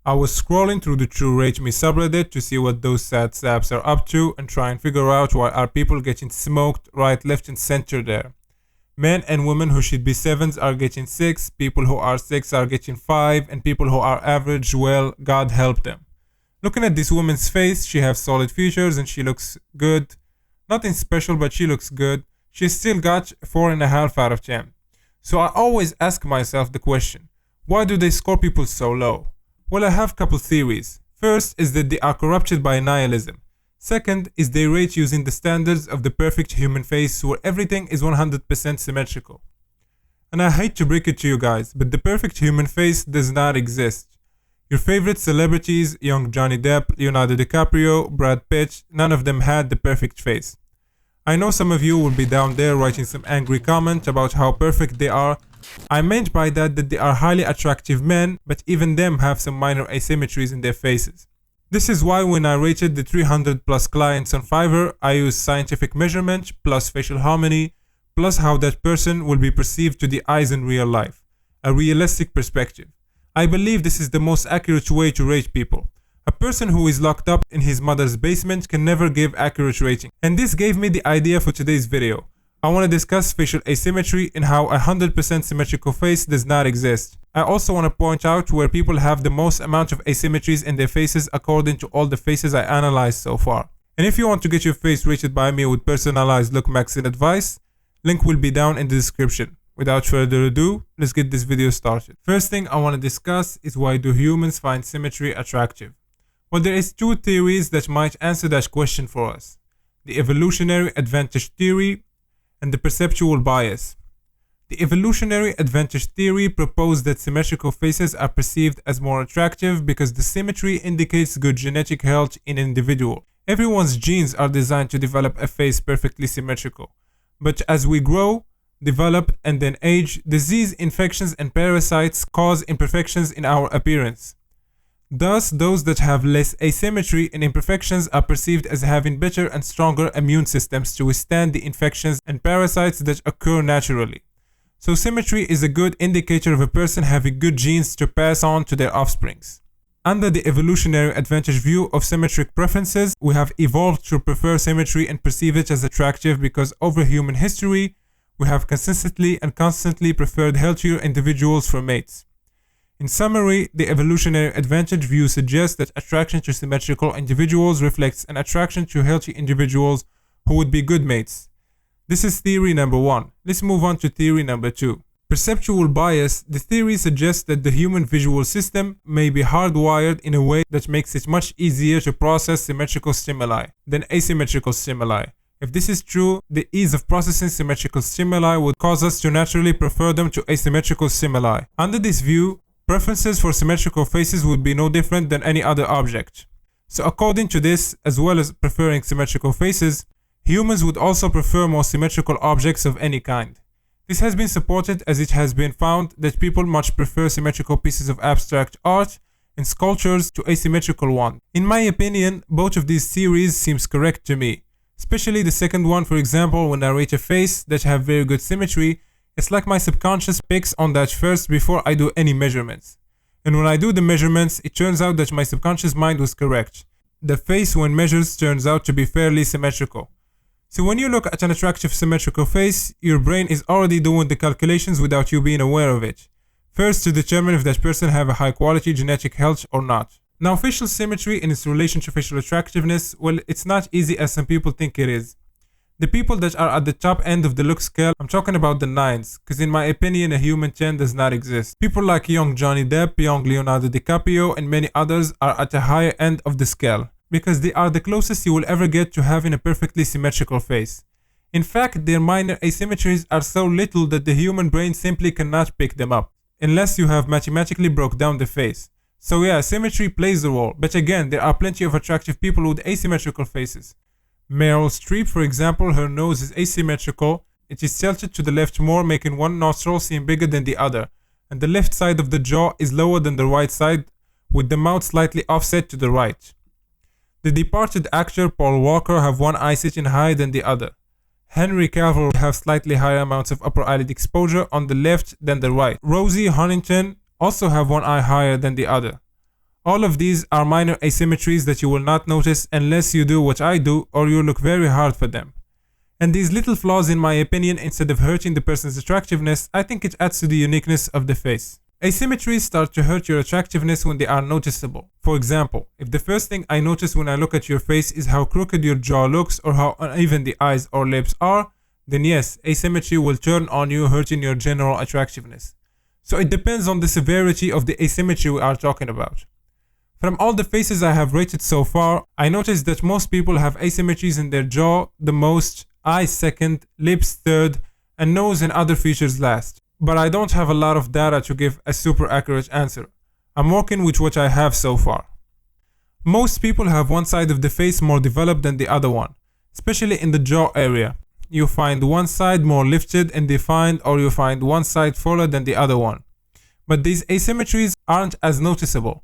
I was scrolling through the True Rage Me subreddit to see what those sad saps are up to and try and figure out why are people getting smoked right, left and center there. Men and women who should be 7s are getting 6, people who are 6 are getting 5, and people who are average, well, God help them. Looking at this woman's face, she has solid features and she looks good. Nothing special, but she looks good. She still got 4.5 out of 10. So I always ask myself the question, why do they score people so low? Well, I have a couple theories. First is that they are corrupted by nihilism. Second is they rate using the standards of the perfect human face where everything is 100% symmetrical. And I hate to break it to you guys, but the perfect human face does not exist. Your favorite celebrities, young Johnny Depp, Leonardo DiCaprio, Brad Pitt, none of them had the perfect face. I know some of you will be down there writing some angry comment about how perfect they are. I meant by that they are highly attractive men, but even them have some minor asymmetries in their faces. This is why when I rated the 300 plus clients on Fiverr, I used scientific measurement plus facial harmony plus how that person will be perceived to the eyes in real life, a realistic perspective. I believe this is the most accurate way to rate people. A person who is locked up in his mother's basement can never give accurate rating. And this gave me the idea for today's video. I want to discuss facial asymmetry and how a 100% symmetrical face does not exist. I also want to point out where people have the most amount of asymmetries in their faces according to all the faces I analyzed so far. And if you want to get your face rated by me with personalized look maxing advice, link will be down in the description. Without further ado, let's get this video started. First thing I want to discuss is why do humans find symmetry attractive? Well, there is two theories that might answer that question for us. The evolutionary advantage theory and the perceptual bias. The evolutionary advantage theory proposed that symmetrical faces are perceived as more attractive because the symmetry indicates good genetic health in an individual. Everyone's genes are designed to develop a face perfectly symmetrical. But as we grow, develop, and then age, disease, infections, and parasites cause imperfections in our appearance. Thus, those that have less asymmetry and imperfections are perceived as having better and stronger immune systems to withstand the infections and parasites that occur naturally. So symmetry is a good indicator of a person having good genes to pass on to their offsprings. Under the evolutionary advantage view of symmetric preferences, we have evolved to prefer symmetry and perceive it as attractive because over human history, we have consistently and constantly preferred healthier individuals for mates. In summary, the evolutionary advantage view suggests that attraction to symmetrical individuals reflects an attraction to healthy individuals who would be good mates. This is theory number 1. Let's move on to theory number 2. Perceptual bias. The theory suggests that the human visual system may be hardwired in a way that makes it much easier to process symmetrical stimuli than asymmetrical stimuli. If this is true, the ease of processing symmetrical stimuli would cause us to naturally prefer them to asymmetrical stimuli. Under this view, preferences for symmetrical faces would be no different than any other object. So according to this, as well as preferring symmetrical faces, humans would also prefer more symmetrical objects of any kind. This has been supported as it has been found that people much prefer symmetrical pieces of abstract art and sculptures to asymmetrical ones. In my opinion, both of these theories seems correct to me. Especially the second one, for example, when I rate a face that have very good symmetry, it's like my subconscious picks on that first before I do any measurements. And when I do the measurements, it turns out that my subconscious mind was correct. The face when measured turns out to be fairly symmetrical. So when you look at an attractive symmetrical face, your brain is already doing the calculations without you being aware of it. First to determine if that person have a high quality genetic health or not. Now facial symmetry in its relation to facial attractiveness, well, it's not easy as some people think it is. The people that are at the top end of the look scale, I'm talking about the 9s, because in my opinion a human 10 does not exist. People like young Johnny Depp, young Leonardo DiCaprio and many others are at the higher end of the scale, because they are the closest you will ever get to having a perfectly symmetrical face. In fact, their minor asymmetries are so little that the human brain simply cannot pick them up, unless you have mathematically broke down the face. So yeah, symmetry plays a role, but again, there are plenty of attractive people with asymmetrical faces. Meryl Streep, for example, her nose is asymmetrical. It is tilted to the left more, making one nostril seem bigger than the other, and the left side of the jaw is lower than the right side, with the mouth slightly offset to the right. The departed actor Paul Walker have one eye sitting higher than the other. Henry Cavill have slightly higher amounts of upper eyelid exposure on the left than the right. Rosie Huntington also have one eye higher than the other. All of these are minor asymmetries that you will not notice unless you do what I do or you look very hard for them. And these little flaws, in my opinion, instead of hurting the person's attractiveness, I think it adds to the uniqueness of the face. Asymmetries start to hurt your attractiveness when they are noticeable. For example, if the first thing I notice when I look at your face is how crooked your jaw looks or how uneven the eyes or lips are, then yes, asymmetry will turn on you, hurting your general attractiveness. So it depends on the severity of the asymmetry we are talking about. From all the faces I have rated so far, I noticed that most people have asymmetries in their jaw the most, eyes second, lips third, and nose and other features last. But I don't have a lot of data to give a super accurate answer. I'm working with what I have so far. Most people have one side of the face more developed than the other one, especially in the jaw area. You find one side more lifted and defined, or you find one side fuller than the other one. But these asymmetries aren't as noticeable,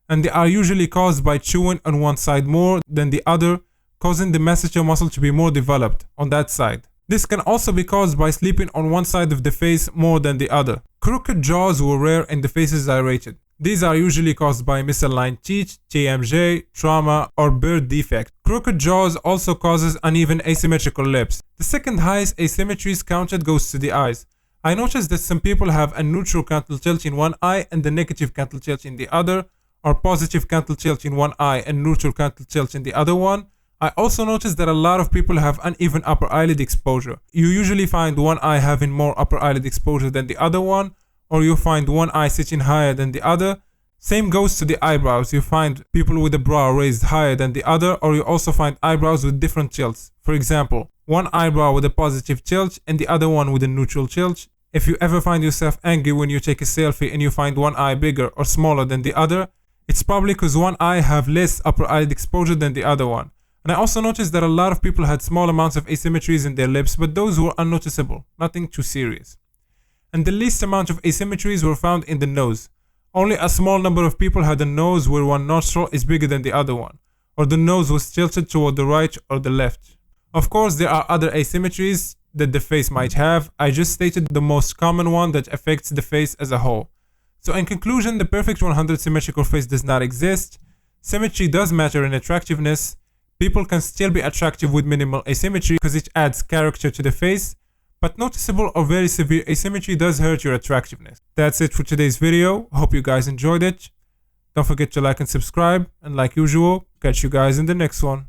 and they are usually caused by chewing on one side more than the other, causing the masseter muscle to be more developed on that side. This can also be caused by sleeping on one side of the face more than the other. Crooked jaws were rare in the faces I rated. These are usually caused by misaligned teeth, TMJ, trauma, or birth defect. Crooked jaws also causes uneven asymmetrical lips. The second highest asymmetries counted goes to the eyes. I noticed that some people have a neutral canthal tilt in one eye and the negative canthal tilt in the other, or positive canthal tilt in one eye and neutral canthal tilt in the other one. I also noticed that a lot of people have uneven upper eyelid exposure. You usually find one eye having more upper eyelid exposure than the other one, or you find one eye sitting higher than the other. Same goes to the eyebrows. You find people with a brow raised higher than the other, or you also find eyebrows with different tilts. For example, one eyebrow with a positive tilt and the other one with a neutral tilt. If you ever find yourself angry when you take a selfie and you find one eye bigger or smaller than the other, it's probably because one eye have less upper eyelid exposure than the other one. And I also noticed that a lot of people had small amounts of asymmetries in their lips, but those were unnoticeable, nothing too serious. And the least amount of asymmetries were found in the nose. Only a small number of people had a nose where one nostril is bigger than the other one, or the nose was tilted toward the right or the left. Of course, there are other asymmetries that the face might have. I just stated the most common one that affects the face as a whole. So in conclusion, the perfect 100 symmetrical face does not exist. Symmetry does matter in attractiveness. People can still be attractive with minimal asymmetry because it adds character to the face, but noticeable or very severe asymmetry does hurt your attractiveness. That's it for today's video. Hope you guys enjoyed it. Don't forget to like and subscribe, and like usual, catch you guys in the next one.